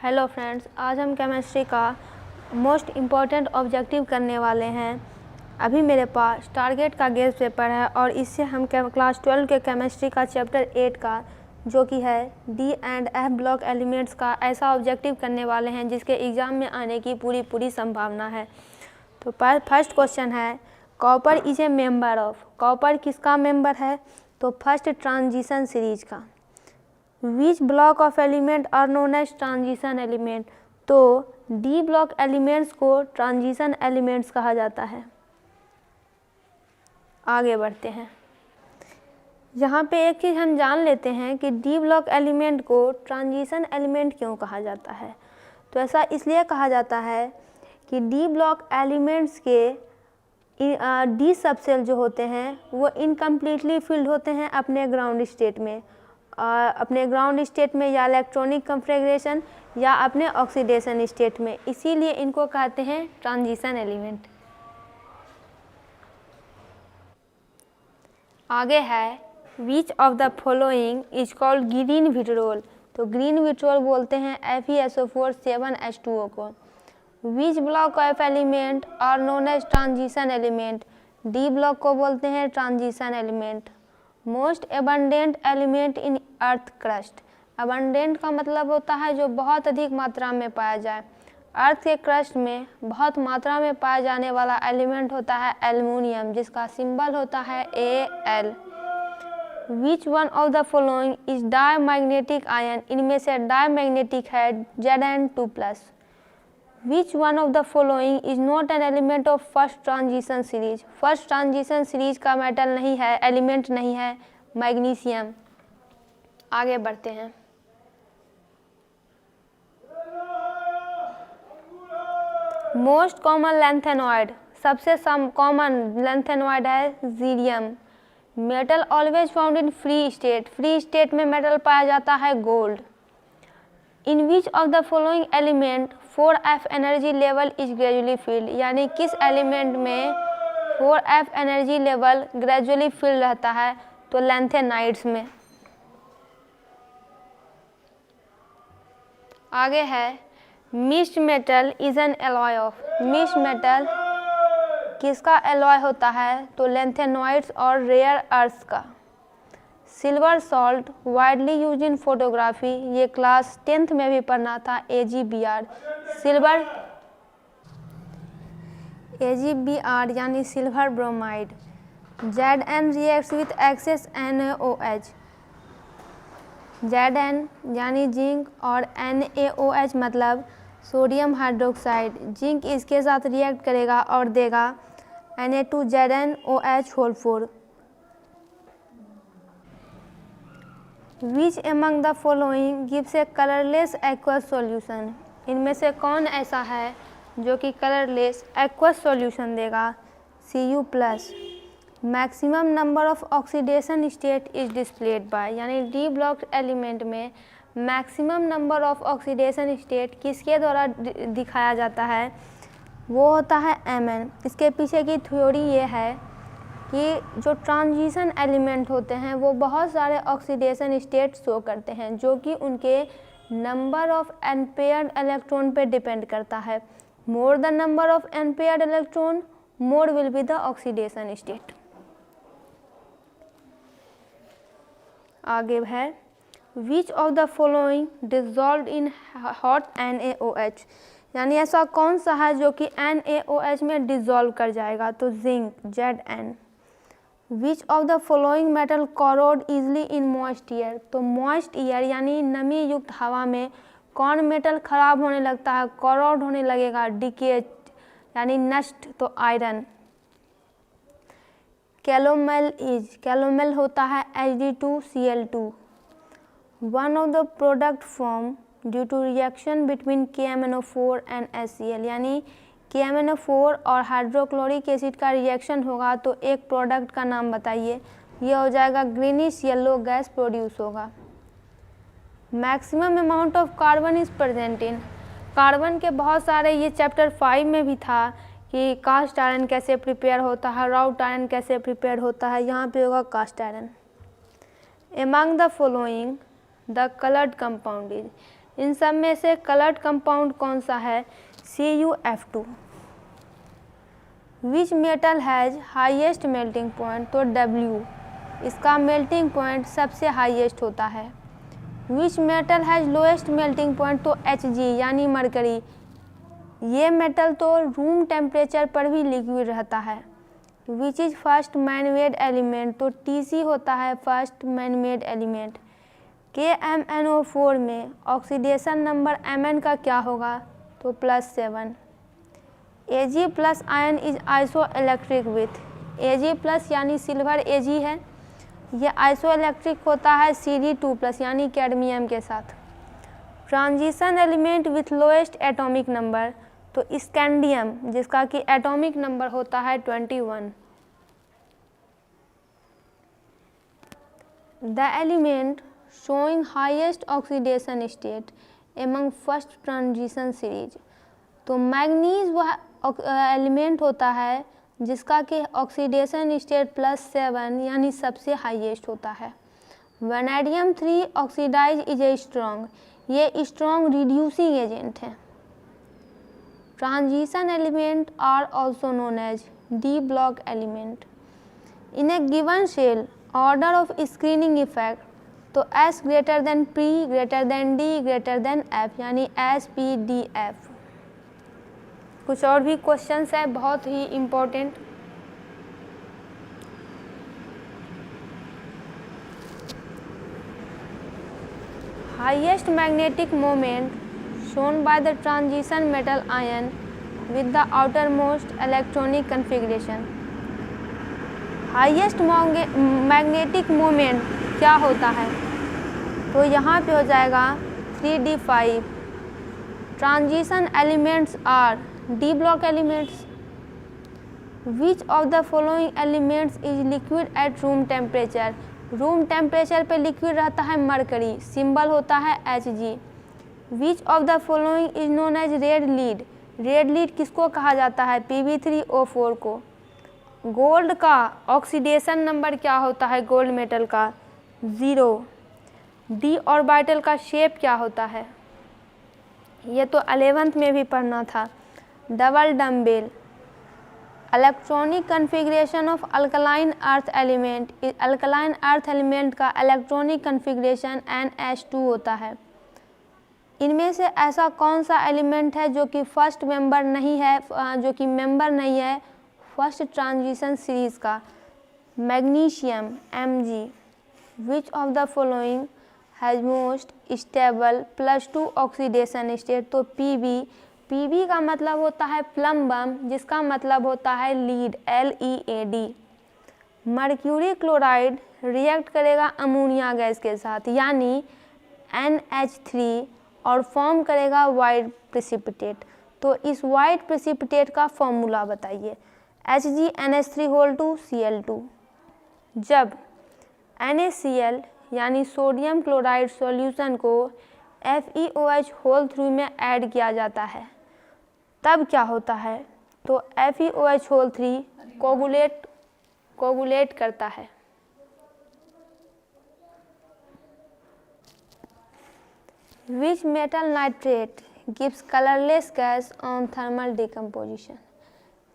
Hello friends, आज हम chemistry का मोस्ट इम्पॉर्टेंट ऑब्जेक्टिव करने वाले हैं। अभी मेरे पास टारगेट का गेस पेपर है और इससे हम क्लास 12 के केमिस्ट्री का चैप्टर 8 का जो कि है D and F block elements का ऐसा ऑब्जेक्टिव करने वाले हैं जिसके एग्ज़ाम में आने की पूरी संभावना है। तो फर्स्ट क्वेश्चन है, copper is a member of. Copper किसका मेंबर है? तो फर्स्ट ट्रांजिशन सीरीज का। Which block of element are known as transition element. तो डी ब्लॉक एलिमेंट्स को ट्रांजिशन एलिमेंट्स कहा जाता है। आगे बढ़ते हैं। यहाँ पे एक चीज़ हम जान लेते हैं कि डी ब्लॉक एलिमेंट को ट्रांजिशन एलिमेंट क्यों कहा जाता है। तो ऐसा इसलिए कहा जाता है कि डी ब्लॉक एलिमेंट्स के डी सबसेल जो होते हैं वो इनकम्प्लीटली फिल्ड होते हैं अपने ग्राउंड स्टेट में, अपने ग्राउंड स्टेट में या इलेक्ट्रॉनिक कन्फिग्रेशन या अपने ऑक्सीडेशन स्टेट में, इसीलिए इनको कहते हैं ट्रांजिशन एलिमेंट। आगे है, which of the following is called green vitriol. तो ग्रीन विट्रोल बोलते हैं FeSO4 7H2O को। Which block of element are known as transition element. D block को बोलते हैं transition element. Most abundant element in earth crust. Abundant का मतलब होता है जो बहुत अधिक मात्रा में पाया जाए। अर्थ के क्रस्ट में बहुत मात्रा में पाया जाने वाला एलिमेंट होता है एल्युमिनियम, जिसका सिंबल होता है Al। Which one of the following is diamagnetic ion. इनमें से डायमैग्नेटिक है Zn2+। Which one of the following is not an element of first transition series. First transition series का मेटल नहीं है, एलिमेंट नहीं है, मैग्नीशियम। आगे बढ़ते हैं। मोस्ट कॉमन लैंथेनॉइड, सबसे कॉमन लैंथेनॉइड है cerium. Metal always found in free state. Free state में मेटल पाया जाता है gold. In which of the following element 4f energy level is gradually field. यानी किस एलिमेंट में 4f energy level gradually field रहता है? तो लैंथेनाइड्स में। आगे है, mixed metal is an alloy of. Mixed metal किसका एलॉय होता है? तो लैंथेनॉइड्स और रेयर अर्थ्स का। Silver salt widely use in photography. ये क्लास 10th में भी पढ़ना था, AgBr। सिल्वर AgBr यानी silver bromide. Zn reacts with access NaOH। Zn यानी जिंक और NaOH मतलब सोडियम हाइड्रोक्साइड। जिंक इसके साथ रिएक्ट करेगा और देगा Na2ZnOH4। Which among the following gives A colourless aqueous solution. इनमें से कौन ऐसा है जो कि कलरलेस एक्वस सॉल्यूशन देगा? Cu+। Maximum number of oxidation state is displayed bye. यानी डी ब्लॉक एलिमेंट में maximum number of oxidation state किसके द्वारा दिखाया जाता है? वो होता है Mn। इसके पीछे की थ्योरी ये है कि जो ट्रांजिशन एलिमेंट होते हैं वो बहुत सारे ऑक्सीडेशन स्टेट शो करते हैं जो कि उनके नंबर ऑफ अनपेयर्ड इलेक्ट्रॉन पे डिपेंड करता है। More the number of unpaired electron, more will be the oxidation state. आगे है, which of the following dissolve in hot NaOH। यानी ऐसा कौन सा है जो कि NaOH में डिजॉल्व कर जाएगा? तो zinc Zn। Which of the following metal corrode easily in moist air. तो मॉइस्ट एयर यानी नमी युक्त हवा में कौन मेटल खराब होने लगता है, कॉरोड होने लगेगा? डिके यानी नष्ट, तो आयरन। कैलोमेल होता है Hd2Cl2। One of the product form due to reaction between KMnO4 and HCl। यानी KMnO4 और हाइड्रोक्लोरिक एसिड का रिएक्शन होगा तो एक प्रोडक्ट का नाम बताइए। ये हो जाएगा ग्रीनिश येलो गैस प्रोड्यूस होगा। Maximum amount of carbon is present in. Carbon के बहुत सारे, ये चैप्टर 5 में भी था कि कास्ट आयरन कैसे प्रिपेयर होता है, राउट आयरन कैसे प्रिपेयर होता है, यहाँ पे होगा cast iron. Among the following the coloured compound is. इन सब में से कलर्ड कंपाउंड कौन सा है? CuF2। Which metal has highest melting point? तो W, इसका मेल्टिंग पॉइंट सबसे हाईएस्ट होता है। Which metal has lowest melting point? तो Hg यानी मरकरी। ये मेटल तो रूम टेम्परेचर पर भी लिक्विड रहता है। Which is first man made element? तो Tc होता है first man made element. KMnO4 में ऑक्सीडेशन नंबर Mn का क्या होगा? तो +7। Ag plus ion is iso electric with, Ag plus यानी सिल्वर Ag है, ये आइसो इलेक्ट्रिक होता है Cd2+ यानी कैडमियम के साथ। Transition element with lowest atomic number? तो स्कैंडियम, जिसका कि एटॉमिक नंबर होता है 21। The element showing highest oxidation state among first transition series? तो मैग्नीज वह एलिमेंट होता है जिसका कि ऑक्सीडेशन स्टेट +7 यानी सबसे हाईएस्ट होता है। Vanadium 3 oxidise is a strong, ये स्ट्रॉन्ग रिड्यूसिंग एजेंट है। Transition element are also known as D block element. In a given shell order of screening effect? तो S greater than P greater than D greater than F यानी SPDF। कुछ और भी questions है बहुत ही important. Highest magnetic moment shown by the transition metal ion with the outermost electronic configuration? Highest magnetic moment क्या होता है? तो यहाँ पे हो जाएगा 3d5। Transition elements are D block elements. Which of the following elements is liquid at room temperature? Room temperature पे liquid रहता है मरकरी, सिंबल होता है Hg। Which of the following is known as red lead? Red lead किसको कहा जाता है? Pb3O4 को। गोल्ड का ऑक्सीडेशन नंबर क्या होता है गोल्ड मेटल का? 0। डी ऑर्बिटल का शेप क्या होता है? ये तो 11th में भी पढ़ना था। Double dumbbell. Electronic configuration of alkaline earth element? Alkaline earth element का इलेक्ट्रॉनिक कन्फिग्रेशन NH2 होता है। इनमें से ऐसा कौन सा एलिमेंट है जो कि फर्स्ट मेंबर नहीं है, जो कि मेंबर नहीं है फर्स्ट ट्रांजिशन सीरीज का? Magnesium Mg। Which of the following has most stable +2 oxidation state? तो Pb। Pb का मतलब होता है प्लम्बम, जिसका मतलब होता है lead, LEAD। Mercury chloride react करेगा अमोनिया गैस के साथ यानी NH3 और फॉर्म करेगा वाइट प्रेसिपिटेट। तो इस वाइट प्रेसिपिटेट का फॉर्मूला बताइए। HgNH3(Cl2)। जब NaCl यानी सोडियम क्लोराइड सॉल्यूशन को FeOH3 में ऐड किया जाता है तब क्या होता है? तो FeOH3 कोगुलेट करता है। Which metal nitrate gives colourless gas on thermal decomposition?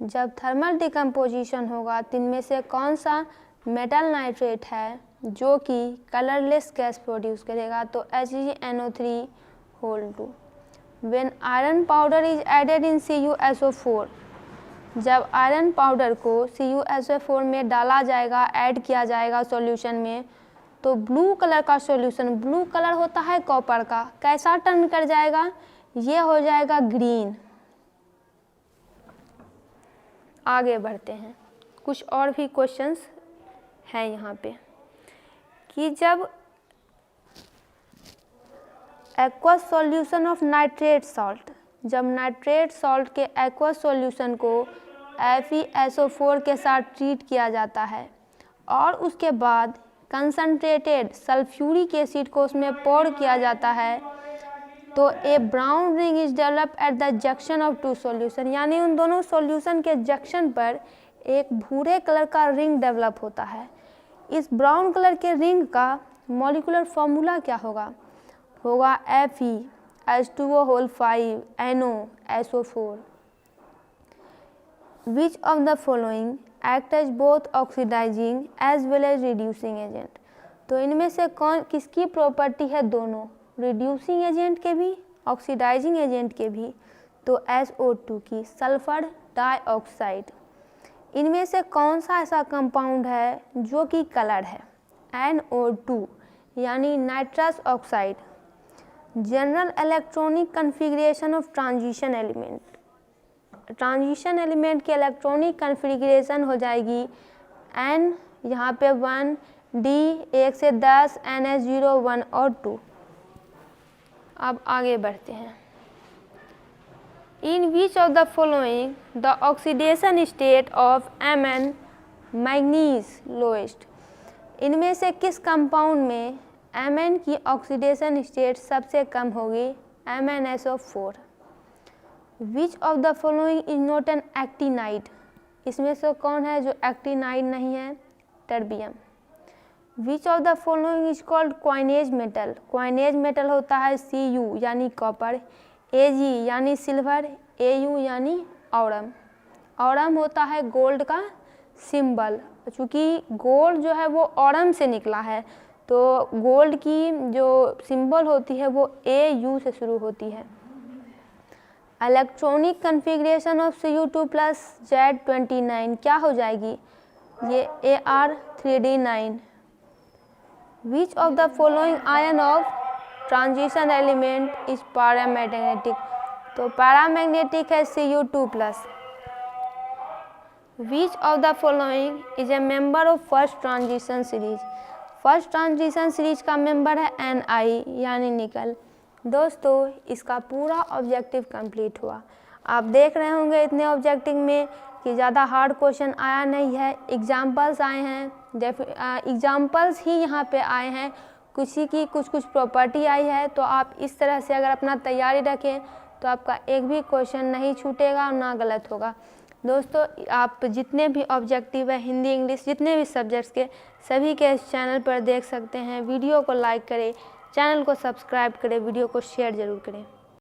जब थर्मल डिकम्पोजिशन होगा तो इनमें से कौन सा मेटल नाइट्रेट है जो कि कलरलेस गैस प्रोड्यूस करेगा? तो HgNO3(2). When iron powder is added in CuSO4? जब आयरन पाउडर को CuSO4 में डाला जाएगा, ऐड किया जाएगा सॉल्यूशन में, तो ब्लू कलर का सॉल्यूशन, ब्लू कलर होता है कॉपर का, कैसा टर्न कर जाएगा? ये हो जाएगा ग्रीन। आगे बढ़ते हैं। कुछ और भी क्वेश्चंस हैं यहाँ पे कि जब aqueous solution of nitrate salt, जब नाइट्रेट सॉल्ट के एक्वस सॉल्यूशन को FeSO4 के साथ ट्रीट किया जाता है और उसके बाद कंसनट्रेटेड सल्फ्यूरिक एसिड को उसमें पोर किया जाता है, तो a brown ring is develop at the junction of two solution, यानी उन दोनों सॉल्यूशन के जंक्शन पर एक भूरे कलर का रिंग डेवलप होता है। इस ब्राउन कलर के रिंग का मॉलिक्यूलर फॉर्मूला क्या होगा? होगा Fe H2O5 NO SO4. Which of the following act as both oxidizing as well as reducing agent? तो इनमें से कौन किसकी प्रॉपर्टी है दोनों, रिड्यूसिंग एजेंट के भी ऑक्सीडाइजिंग एजेंट के भी? तो SO2 की, सल्फर डाइऑक्साइड। इनमें से कौन सा ऐसा कंपाउंड है जो कि कलर है? NO2 यानी nitrous oxide. General electronic configuration of transition element, transition element की इलेक्ट्रॉनिक कन्फिग्रेशन हो जाएगी N, यहाँ पे 1, D 1 से 10, NH0 1 और 2। अब आगे बढ़ते हैं। In which of the following the oxidation state of Mn manganese lowest? इनमें से किस कंपाउंड में Mn की ऑक्सीडेशन स्टेट सबसे कम होगी? MnSO4। Which of the following is not N actinide? इसमें से कौन है जो एक्टिनाइड नहीं है? Terbium. Which of the following is called coinage metal? Coinage metal होता है Cu यानी कॉपर, Ag यानी सिल्वर, Au यानी ऑरम। ऑरम होता है गोल्ड का सिंबल, चूँकि गोल्ड जो है वो ऑरम से निकला है, तो गोल्ड की जो सिंबल होती है वो Au से शुरू होती है। Electronic configuration of Cu2 plus Z29 क्या हो जाएगी? ये Ar3D9। Which of the following ion of transition element is paramagnetic? तो पैरामैग्नेटिक है Cu2 plus. Which of the following is a member of first transition series? First transition series का member है Ni यानी निकल। दोस्तों इसका पूरा ऑब्जेक्टिव कंप्लीट हुआ। आप देख रहे होंगे इतने ऑब्जेक्टिव में कि ज़्यादा हार्ड क्वेश्चन आया नहीं है, एग्जाम्पल्स आए हैं, एग्जाम्पल्स ही यहाँ पे आए हैं, किसी की कुछ प्रॉपर्टी आई है। तो आप इस तरह से अगर अपना तैयारी रखें तो आपका एक भी क्वेश्चन नहीं छूटेगा और ना गलत होगा। दोस्तों आप जितने भी ऑब्जेक्टिव है हिंदी इंग्लिश जितने भी सब्जेक्ट्स के सभी के इस चैनल पर देख सकते हैं। वीडियो को लाइक करें, चैनल को सब्सक्राइब करें, वीडियो को शेयर ज़रूर करें।